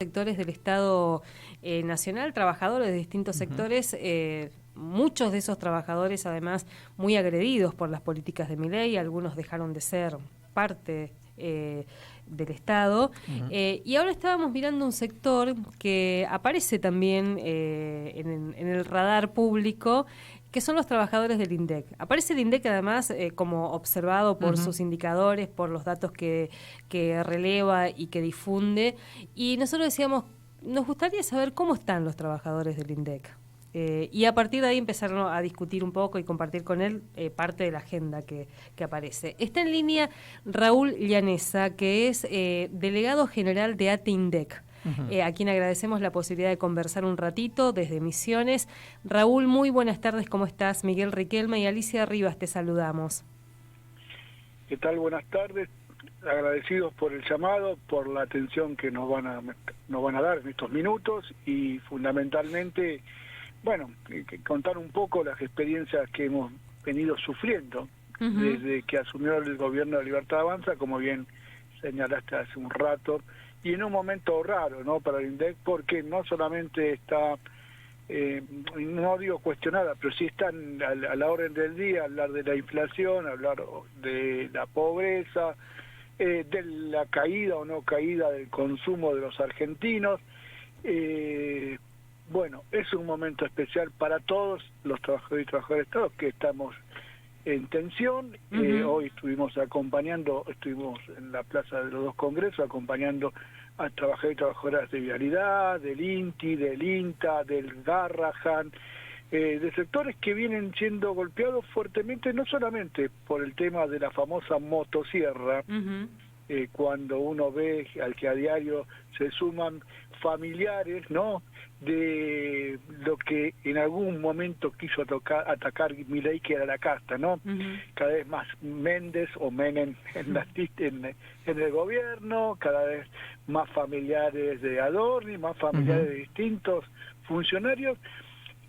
sectores del Estado nacional, trabajadores de distintos sectores, muchos de esos trabajadores además muy agredidos por las políticas de Milei, algunos dejaron de ser parte del Estado, y ahora estábamos mirando un sector que aparece también en el radar público, que son los trabajadores del INDEC. Aparece el INDEC además como observado por sus indicadores, por los datos que releva y que difunde, y nosotros decíamos, nos gustaría saber cómo están los trabajadores del INDEC. Y a partir de ahí empezaron a discutir un poco y compartir con él parte de la agenda que aparece. Está en línea Raúl Llaneza, que es delegado general de ATE-INDEC. A quien agradecemos la posibilidad de conversar un ratito desde Misiones. Raúl, muy buenas tardes, ¿cómo estás? Miguel Riquelme y Alicia Rivas te saludamos. ¿Qué tal? Buenas tardes. Agradecidos por el llamado, por la atención que nos van a dar en estos minutos y fundamentalmente, bueno, contar un poco las experiencias que hemos venido sufriendo desde que asumió el gobierno de Libertad Avanza, como bien señalaste hace un rato, y en un momento raro, ¿no?, para el INDEC, porque no solamente está, no digo cuestionada, pero sí está a la orden del día hablar de la inflación, hablar de la pobreza, de la caída o no caída del consumo de los argentinos. Bueno, es un momento especial para todos los trabajadores y trabajadoras de Estado que estamos en tensión. Hoy estuvimos en la Plaza de los Dos Congresos acompañando a trabajadores y trabajadoras de Vialidad, del INTI, del INTA, del Garrahan, de sectores que vienen siendo golpeados fuertemente, no solamente por el tema de la famosa motosierra, cuando uno ve al que a diario se suman familiares, ¿no?, de lo que en algún momento quiso atacar Milei, que era la casta, ¿no? Cada vez más Méndez o Menem en el gobierno, cada vez más familiares de Adorni, más familiares de distintos funcionarios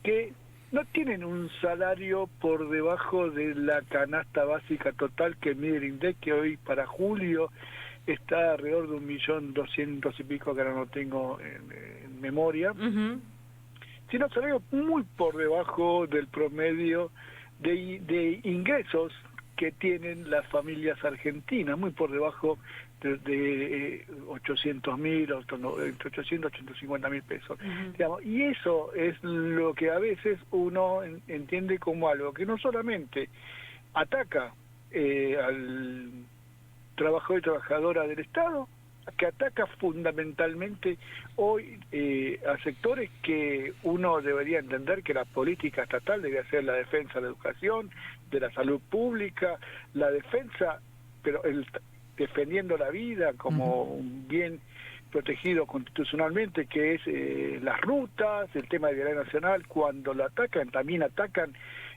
que no tienen un salario por debajo de la canasta básica total que mide el INDEC, que hoy para julio está alrededor de 1.200.000 y pico, que ahora no tengo en memoria, sino salario muy por debajo del promedio de ingresos que tienen las familias argentinas, muy por debajo de 800.000, entre 800 y 850.000 pesos. Digamos, y eso es lo que a veces uno entiende como algo que no solamente ataca al trabajador y trabajadora del Estado, que ataca fundamentalmente hoy a sectores que uno debería entender que la política estatal debe ser la defensa de la educación, de la salud pública, la defensa, pero defendiendo la vida como un bien protegido constitucionalmente, que es las rutas, el tema de vialidad nacional. Cuando lo atacan, también atacan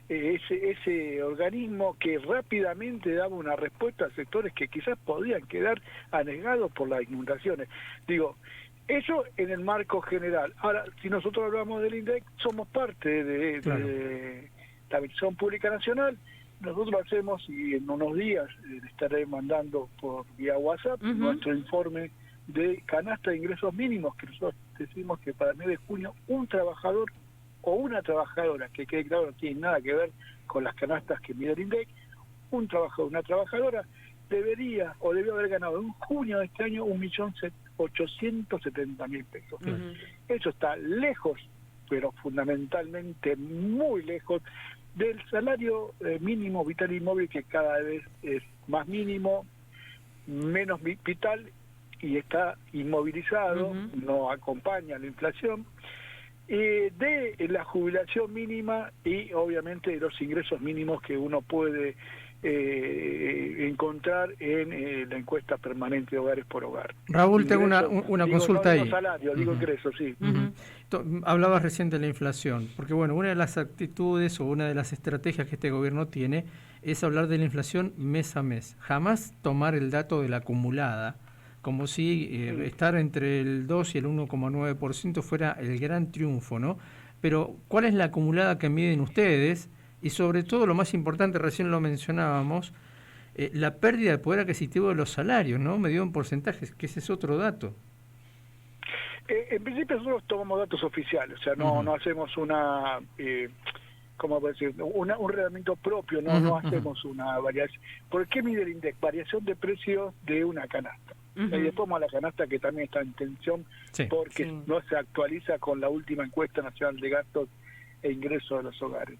ese organismo que rápidamente daba una respuesta a sectores que quizás podían quedar anegados por las inundaciones. Digo, eso en el marco general. Ahora, si nosotros hablamos del INDEC, somos parte de la Visión Pública Nacional. Nosotros lo hacemos y en unos días le estaré mandando por vía WhatsApp nuestro informe de canasta de ingresos mínimos, que nosotros decimos que para el mes de junio un trabajador o una trabajadora, que quede claro, no tiene nada que ver con las canastas que mide el INDEC, un trabajador, una trabajadora debería haber ganado en junio de este año 1.870.000 pesos. Eso está lejos, pero fundamentalmente muy lejos del salario mínimo vital y móvil, que cada vez es más mínimo, menos vital y está inmovilizado, no acompaña la inflación, de la jubilación mínima y obviamente de los ingresos mínimos que uno puede encontrar en la encuesta permanente de hogares por hogar. Raúl, tengo ingresos, una consulta ahí. No salario, digo ingresos, sí. Hablabas recién de la inflación, porque bueno, una de las actitudes o una de las estrategias que este gobierno tiene es hablar de la inflación mes a mes, jamás tomar el dato de la acumulada, como si estar entre el 2 y el 1,9% fuera el gran triunfo, ¿no? Pero, ¿cuál es la acumulada que miden ustedes? Y sobre todo, lo más importante, recién lo mencionábamos, la pérdida de poder adquisitivo de los salarios, ¿no? Medido en porcentajes, que ese es otro dato. En principio nosotros tomamos datos oficiales, o sea, no hacemos una... ¿cómo puedo decir? Un reglamento propio, no hacemos una variación. ¿Por qué mide el INDEC? Variación de precios de una canasta. Y después vamos a la canasta, que también está en tensión, porque no se actualiza con la última encuesta nacional de gastos e ingresos de los hogares.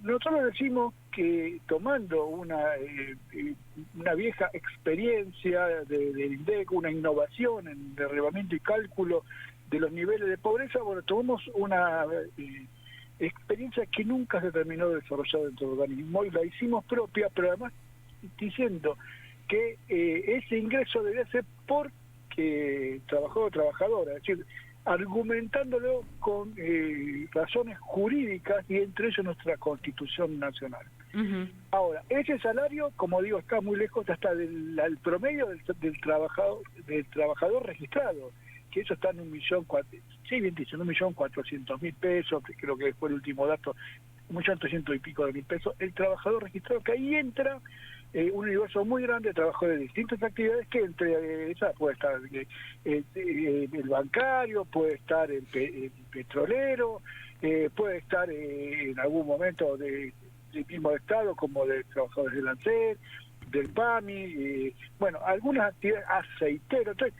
Nosotros decimos que tomando una vieja experiencia del INDEC, una innovación en el relevamiento y cálculo de los niveles de pobreza, bueno, tomamos una experiencia que nunca se terminó de desarrollar dentro del organismo y la hicimos propia, pero además diciendo que ese ingreso debía ser por trabajador o trabajadora, es decir, argumentándolo con razones jurídicas y entre ellos nuestra Constitución Nacional. Ahora, ese salario, como digo, está muy lejos hasta del promedio del trabajador registrado, que eso está en 1.400.000 pesos, que creo que fue el último dato, 1.300.000 y pico de mil pesos. El trabajador registrado, que ahí entra un universo muy grande de trabajadores de distintas actividades, que entre esas puede estar el bancario, puede estar el petrolero, puede estar en algún momento del mismo Estado, como de trabajadores del ANSES, del PAMI, bueno, algunas actividades, aceiteros. Entonces,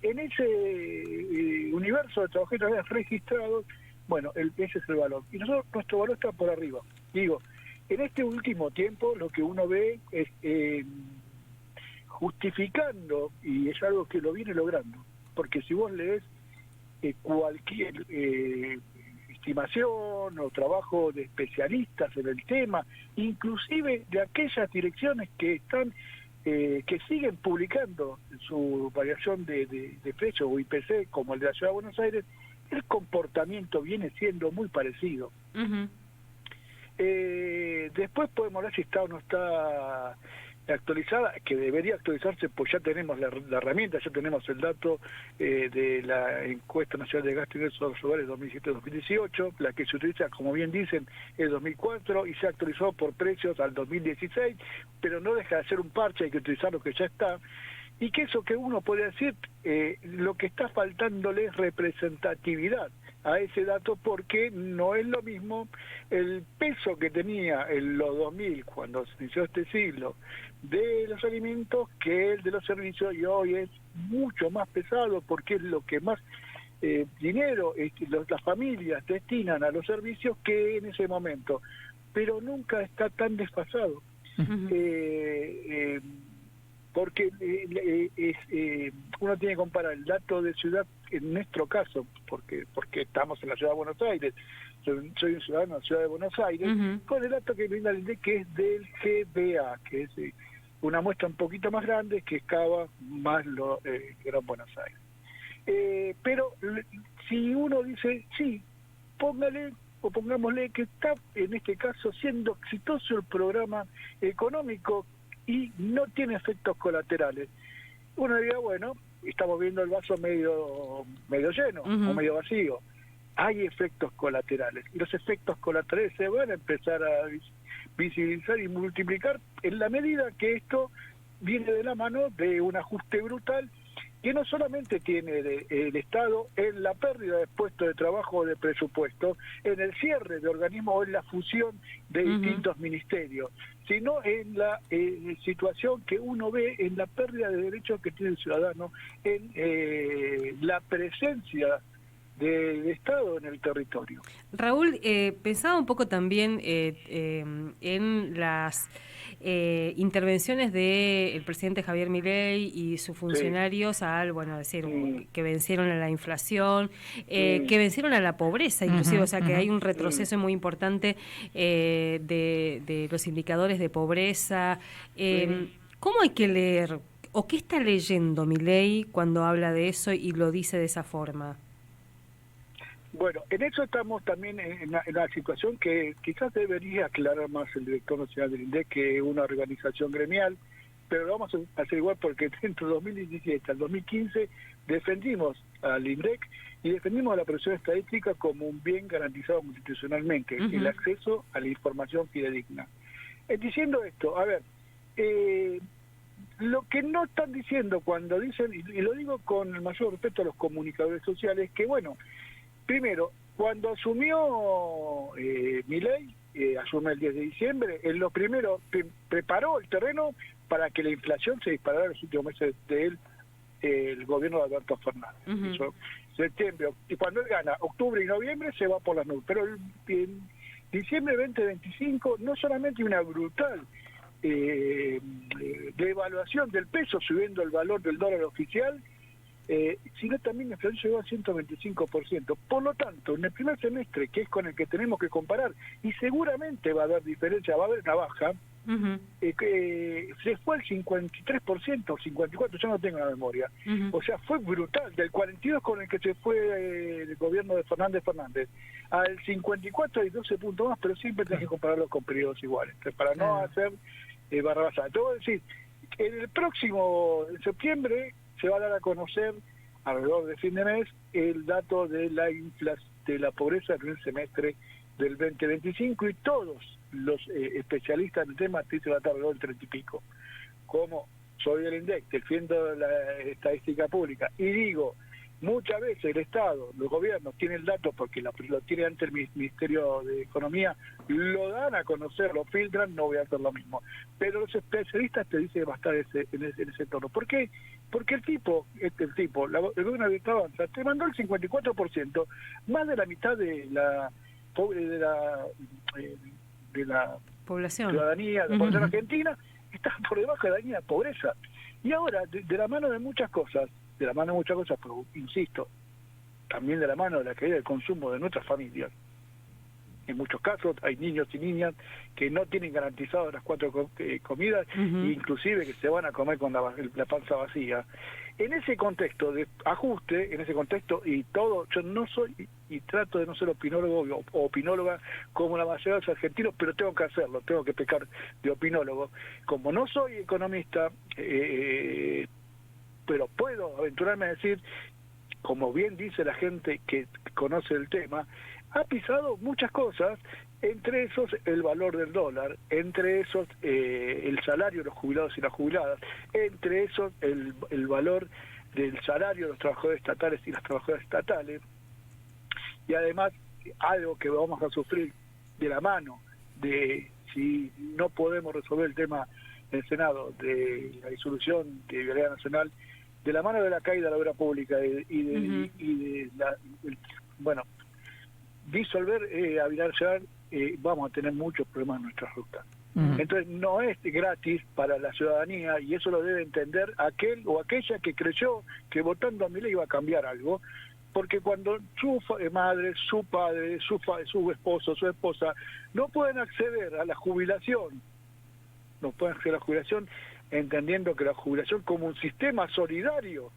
en ese universo de trabajadores registrados, bueno, ese es el valor. Y nuestro valor está por arriba. Digo, en este último tiempo lo que uno ve es justificando, y es algo que lo viene logrando, porque si vos lees cualquier estimación o trabajo de especialistas en el tema, inclusive de aquellas direcciones que están que siguen publicando su variación de precio o IPC, como el de la Ciudad de Buenos Aires, el comportamiento viene siendo muy parecido. Después podemos ver si está o no está actualizada, que debería actualizarse, pues ya tenemos la herramienta, ya tenemos el dato de la encuesta nacional de gasto y ingresos de los hogares 2007-2018, la que se utiliza, como bien dicen, es 2004 y se actualizó por precios al 2016, pero no deja de ser un parche, hay que utilizar lo que ya está. Y que eso que uno puede decir, lo que está faltándole es representatividad a ese dato, porque no es lo mismo el peso que tenía en los 2000, cuando se inició este siglo, de los alimentos que el de los servicios, y hoy es mucho más pesado porque es lo que más dinero las familias destinan a los servicios que en ese momento, pero nunca está tan desfasado. Porque uno tiene que comparar el dato de ciudad, en nuestro caso, porque estamos en la Ciudad de Buenos Aires, soy un ciudadano de la Ciudad de Buenos Aires, con el dato que brinda el INDEC, que es del GBA, que es una muestra un poquito más grande, que excava más Gran Buenos Aires. Pero si uno dice, sí, pongámosle que está, en este caso, siendo exitoso el programa económico y no tiene efectos colaterales, uno diría, bueno, estamos viendo el vaso medio lleno o medio vacío. Hay efectos colaterales, y los efectos colaterales se van a empezar a visibilizar y multiplicar en la medida que esto viene de la mano de un ajuste brutal que no solamente tiene el Estado en la pérdida de puestos de trabajo o de presupuesto, en el cierre de organismos o en la fusión de distintos ministerios, sino en la situación que uno ve en la pérdida de derechos que tiene el ciudadano, en la presencia del Estado en el territorio. Raúl, pensaba un poco también en las intervenciones del presidente Javier Milei y sus funcionarios que vencieron a la inflación, que vencieron a la pobreza, inclusive, o sea que hay un retroceso muy importante de los indicadores de pobreza. ¿Cómo hay que leer, o qué está leyendo Milei cuando habla de eso y lo dice de esa forma? Bueno, en eso estamos también en la situación que quizás debería aclarar más el director nacional del INDEC, que es una organización gremial, pero lo vamos a hacer igual porque entre 2017 al 2015 defendimos al INDEC y defendimos a la presión estadística como un bien garantizado constitucionalmente, el acceso a la información fidedigna. Diciendo esto, a ver, lo que no están diciendo cuando dicen, y lo digo con el mayor respeto a los comunicadores sociales, que bueno, primero, cuando asumió Milei, asume el 10 de diciembre, en lo primero preparó el terreno para que la inflación se disparara en los últimos meses de él, el gobierno de Alberto Fernández. Hizo septiembre, y cuando él gana octubre y noviembre se va por las nubes, pero en diciembre 2025 no solamente una brutal devaluación del peso, subiendo el valor del dólar oficial, sino también la inflación llegó al 125%. Por lo tanto, en el primer semestre, que es con el que tenemos que comparar, y seguramente va a haber diferencia, va a haber una baja, se fue al 53%, 54%, yo no tengo la memoria. O sea, fue brutal, del 42% con el que se fue el gobierno de Fernández, al 54% hay 12 puntos más, pero siempre tenés que compararlo con periodos iguales, para no hacer barrabasada. Te voy a decir, en el próximo, en septiembre, se va a dar a conocer, alrededor de fin de mes, el dato de la pobreza del primer semestre del 2025, y todos los especialistas en el tema dicen que va a estar alrededor del 30 y pico. Como soy del INDEC, defiendo la estadística pública, y digo, muchas veces el Estado, los gobiernos tienen el dato porque lo tiene ante el Ministerio de Economía, lo dan a conocer, lo filtran, no voy a hacer lo mismo. Pero los especialistas te dicen que va a estar en ese entorno. ¿Por qué? Porque el gobierno de Avanza te mandó el 54%, más de la mitad de la población, ciudadanía, de la población argentina, está por debajo de la línea de pobreza. Y ahora, de la mano de muchas cosas, pero insisto, también de la mano de la caída del consumo de nuestras familias. En muchos casos hay niños y niñas que no tienen garantizadas las 4 comidas, inclusive que se van a comer con la panza vacía. En ese contexto de ajuste, y todo, yo no soy, y trato de no ser opinólogo o opinóloga como la mayoría de los argentinos, pero tengo que hacerlo, tengo que pecar de opinólogo. Como no soy economista, pero puedo aventurarme a decir, como bien dice la gente que conoce el tema, ha pisado muchas cosas, entre esos el valor del dólar, entre esos el salario de los jubilados y las jubiladas, entre esos el valor del salario de los trabajadores estatales y las trabajadoras estatales, y además algo que vamos a sufrir de la mano de, si no podemos resolver el tema en el Senado de la disolución de Vialidad Nacional, de la mano de la caída de la obra pública disolver Avilar, vamos a tener muchos problemas en nuestra ruta. Entonces no es gratis para la ciudadanía, y eso lo debe entender aquel o aquella que creyó que votando a Milei iba a cambiar algo, porque cuando su madre, su padre, su esposo, su esposa no pueden acceder a la jubilación, entendiendo que la jubilación como un sistema solidario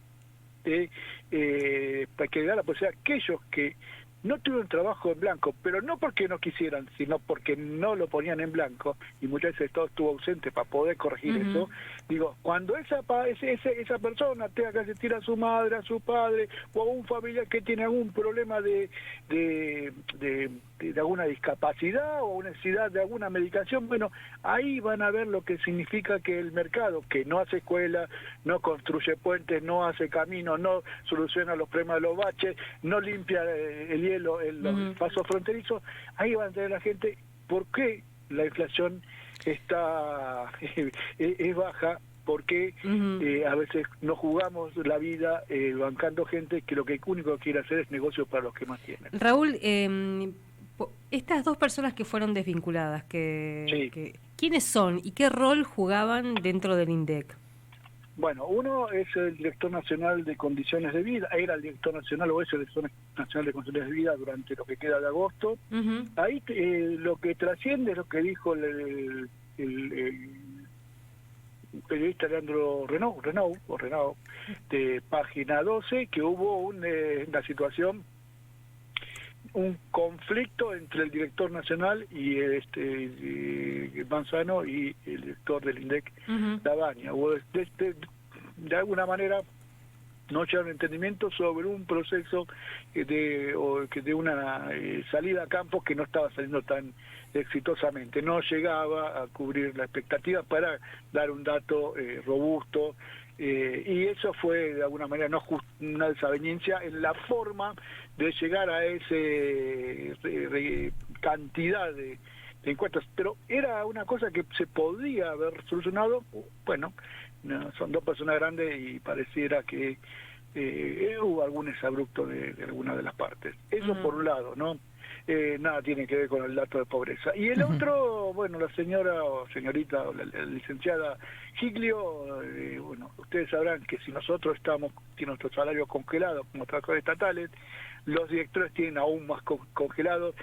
para que da la posibilidad a aquellos que no tuvieron trabajo en blanco, pero no porque no quisieran, sino porque no lo ponían en blanco, y muchas veces el Estado estuvo ausente para poder corregir eso. Digo, cuando esa persona tenga que asistir a su madre, a su padre, o a un familiar que tiene algún problema de alguna discapacidad o necesidad de alguna medicación, bueno, ahí van a ver lo que significa que el mercado, que no hace escuela, no construye puentes, no hace caminos, no soluciona los problemas de los baches, no limpia el hielo en los pasos fronterizos, ahí van a tener la gente. ¿Por qué la inflación está es baja? Porque a veces no jugamos la vida bancando gente que lo único que quiere hacer es negocio para los que más tienen. Raúl, estas dos personas que fueron desvinculadas, ¿quiénes son y qué rol jugaban dentro del INDEC? Bueno, uno es el director nacional de condiciones de vida, era el director nacional o es el director nacional de condiciones de vida durante lo que queda de agosto. Ahí lo que trasciende es lo que dijo el periodista Leandro Renaud, de Página 12, que hubo una situación, un conflicto entre el director nacional y Manzano y el director del INDEC, Lavagna. Hubo de alguna manera no llegaron a entendimiento sobre un proceso de una salida a campo que no estaba saliendo tan exitosamente. No llegaba a cubrir la expectativa para dar un dato robusto, y eso fue de alguna manera una desaveniencia en la forma de llegar a ese cantidad de encuestas, pero era una cosa que se podía haber solucionado. Bueno, no, son dos personas grandes y pareciera que hubo algún exabrupto de alguna de las partes. Eso por un lado, ¿no? Nada tiene que ver con el dato de pobreza. Y el otro, bueno, la señora o señorita, o la licenciada Giglio, bueno, ustedes sabrán que si nosotros tiene nuestro salario congelado como trabajadores estatales, los directores tienen aún más congelados.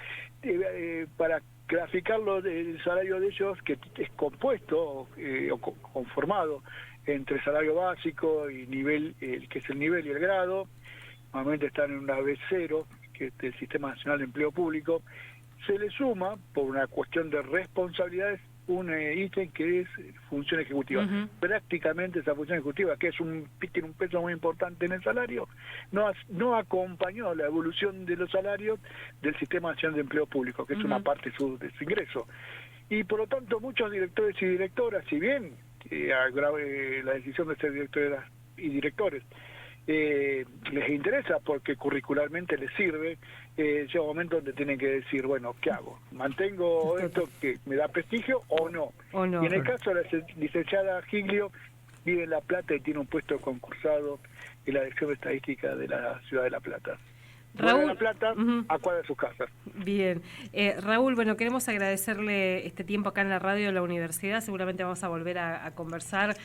Para graficarlo, el salario de ellos, que es compuesto o conformado entre salario básico y nivel, que es el nivel y el grado, normalmente están en una B0, que es del Sistema Nacional de Empleo Público, se le suma, por una cuestión de responsabilidades, un ítem que es función ejecutiva. Prácticamente esa función ejecutiva, que tiene un peso muy importante en el salario, no acompañó la evolución de los salarios del Sistema Nacional de Empleo Público, que es una parte de su ingreso. Y por lo tanto muchos directores y directoras, si bien la decisión de ser directoras y directores les interesa porque curricularmente les sirve, llega un momento donde tienen que decir, bueno, ¿qué hago? ¿Mantengo esto que me da prestigio o no? Y en el caso de la licenciada Giglio, vive en La Plata y tiene un puesto concursado en la Dirección de Estadística de la Ciudad de La Plata. Raúl, La Plata, a cuadra de sus casas. Bien. Raúl, bueno, queremos agradecerle este tiempo acá en la radio de la universidad. Seguramente vamos a volver a conversar.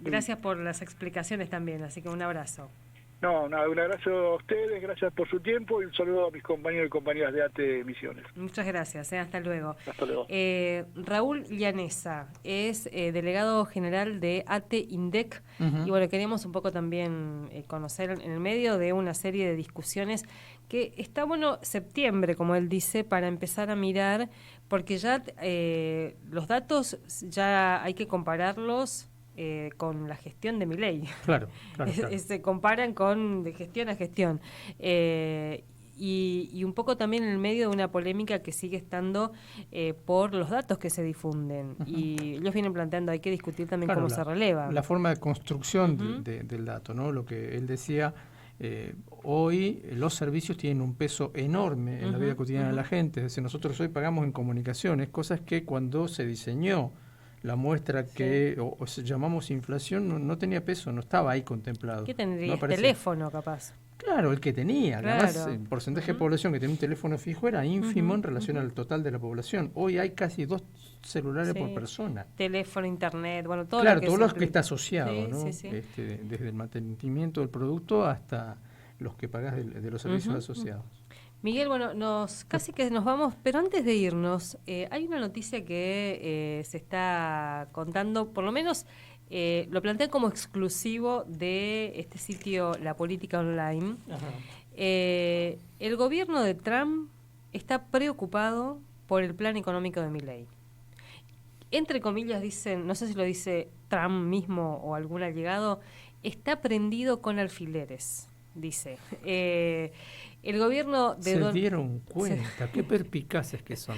Gracias por las explicaciones también, así que un abrazo. No, nada, un abrazo a ustedes, gracias por su tiempo y un saludo a mis compañeros y compañeras de ATE Misiones. Muchas gracias, hasta luego. Hasta luego. Raúl Llanesa es delegado general de ATE INDEC y bueno, queríamos un poco también conocer en el medio de una serie de discusiones que está bueno septiembre, como él dice, para empezar a mirar, porque ya los datos ya hay que compararlos con la gestión de Milei. Claro. Se comparan de gestión a gestión. Y un poco también en el medio de una polémica que sigue estando por los datos que se difunden. Y ellos vienen planteando, hay que discutir también cómo se releva. La forma de construcción del dato, ¿no? Lo que él decía, hoy los servicios tienen un peso enorme en la vida cotidiana de la gente. Es decir, nosotros hoy pagamos en comunicaciones, cosas que cuando se diseñó la muestra que llamamos inflación no tenía peso, no estaba ahí contemplado. ¿Qué tendría? No teléfono, capaz. Claro, el que tenía. Claro. Además, el porcentaje de población que tenía un teléfono fijo era ínfimo en relación al total de la población. Hoy hay casi 2 celulares por persona. Teléfono, internet, bueno, todo claro, lo que todo lo que está asociado, ¿no? Sí. Desde el mantenimiento del producto hasta los que pagás de los servicios asociados. Miguel, bueno, casi que nos vamos, pero antes de irnos, hay una noticia que se está contando, por lo menos lo plantean como exclusivo de este sitio La Política Online. El gobierno de Trump está preocupado por el plan económico de Milei. Entre comillas dicen, no sé si lo dice Trump mismo o algún allegado, está prendido con alfileres, dice. El gobierno de se dieron cuenta, qué perpicaces que son.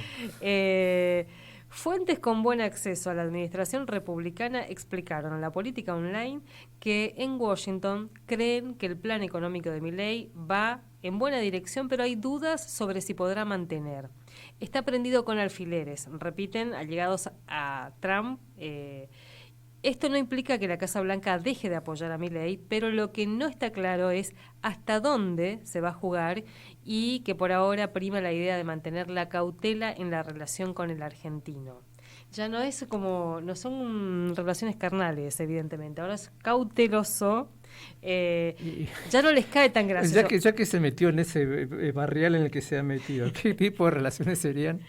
Fuentes con buen acceso a la administración republicana explicaron a La Política Online que en Washington creen que el plan económico de Milei va en buena dirección, pero hay dudas sobre si podrá mantener. Está prendido con alfileres, repiten allegados a Trump. Esto no implica que la Casa Blanca deje de apoyar a Milei, pero lo que no está claro es hasta dónde se va a jugar y que por ahora prima la idea de mantener la cautela en la relación con el argentino. Ya no son relaciones carnales, evidentemente, ahora es cauteloso. Ya no les cae tan gracioso. Ya que se metió en ese barrial en el que se ha metido, ¿qué tipo de relaciones serían?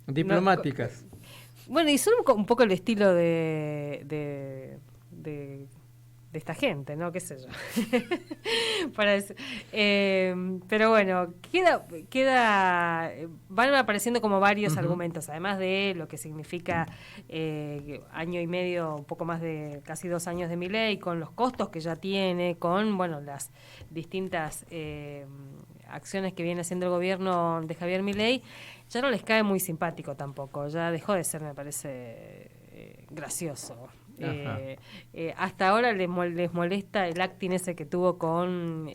Diplomáticas. Bueno, y son un poco el estilo de esta gente, ¿no? Qué sé yo. Pero bueno, van apareciendo como varios argumentos, además de lo que significa año y medio, un poco más de casi 2 años de Milei, con los costos que ya tiene, con las distintas acciones que viene haciendo el gobierno de Javier Milei. Ya no les cae muy simpático tampoco, ya dejó de ser, me parece, gracioso. Hasta ahora les molesta el acting ese que tuvo con,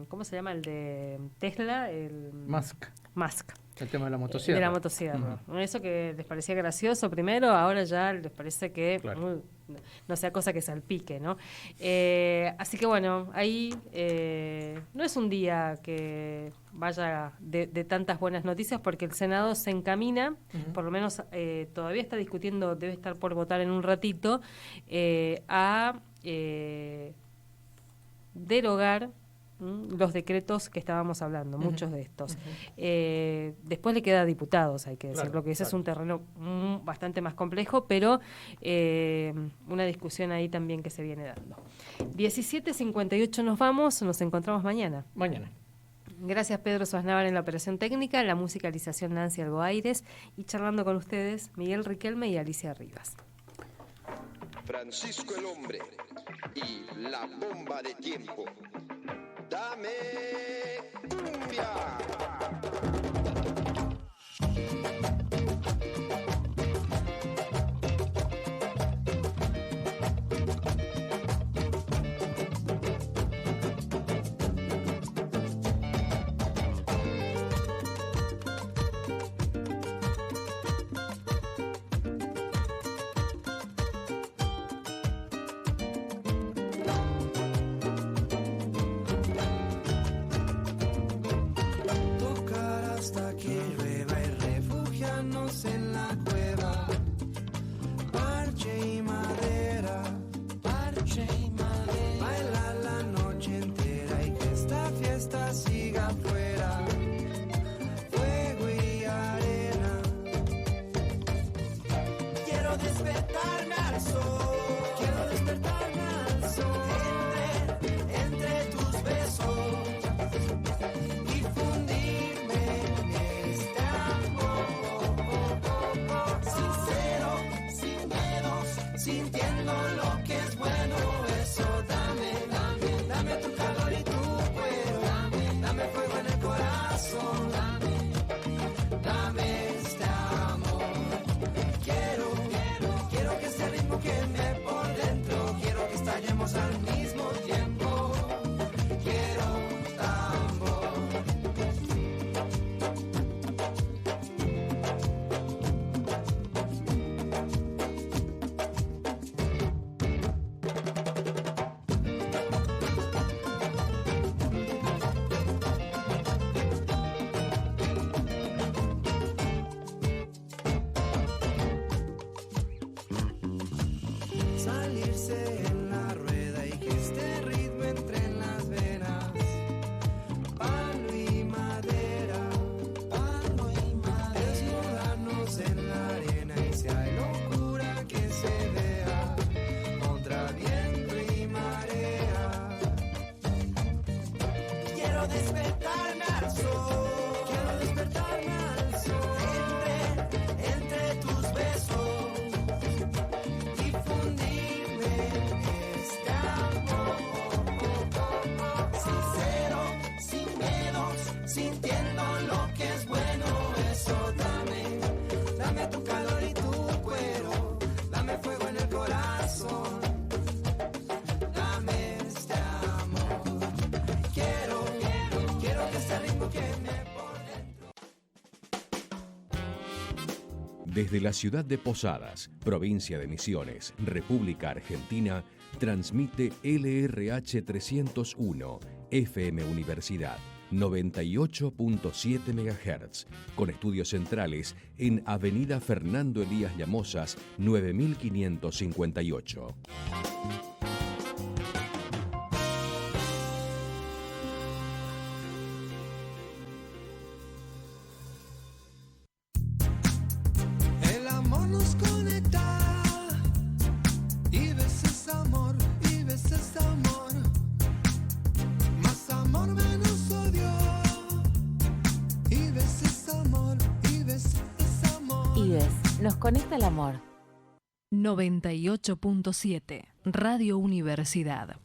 ¿cómo se llama? El de Tesla, el Musk. El tema de la motosierra. De la motosierra. Eso que les parecía gracioso primero, ahora ya les parece que no sea cosa que salpique, ¿no? Así que bueno, ahí no es un día que vaya de tantas buenas noticias, porque el Senado se encamina, por lo menos todavía está discutiendo, debe estar por votar en un ratito, a derogar los decretos que estábamos hablando, muchos de estos. Después le queda a diputados, hay que decirlo, que ese es un terreno bastante más complejo, pero una discusión ahí también que se viene dando. 17:58 nos vamos, nos encontramos mañana. Gracias Pedro Suaznavar en la operación técnica, la musicalización Nancy Algoaires, y charlando con ustedes Miguel Riquelme y Alicia Rivas. Francisco el Hombre y la bomba de tiempo. ¡Dame cumbia! Desde la ciudad de Posadas, provincia de Misiones, República Argentina, transmite LRH 301, FM Universidad, 98.7 MHz, con estudios centrales en Avenida Fernando Elías Llamosas, 9558. Nos conecta y ves ese amor y ves nos conecta el amor. 98.7 Radio Universidad.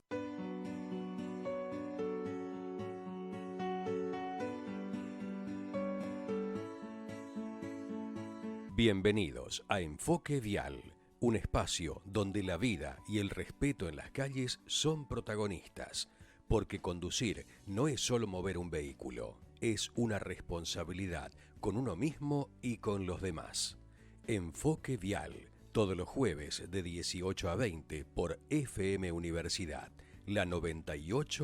Bienvenidos a Enfoque Vial, un espacio donde la vida y el respeto en las calles son protagonistas, porque conducir no es solo mover un vehículo, es una responsabilidad con uno mismo y con los demás. Enfoque Vial, todos los jueves de 18 a 20 por FM Universidad, la 98.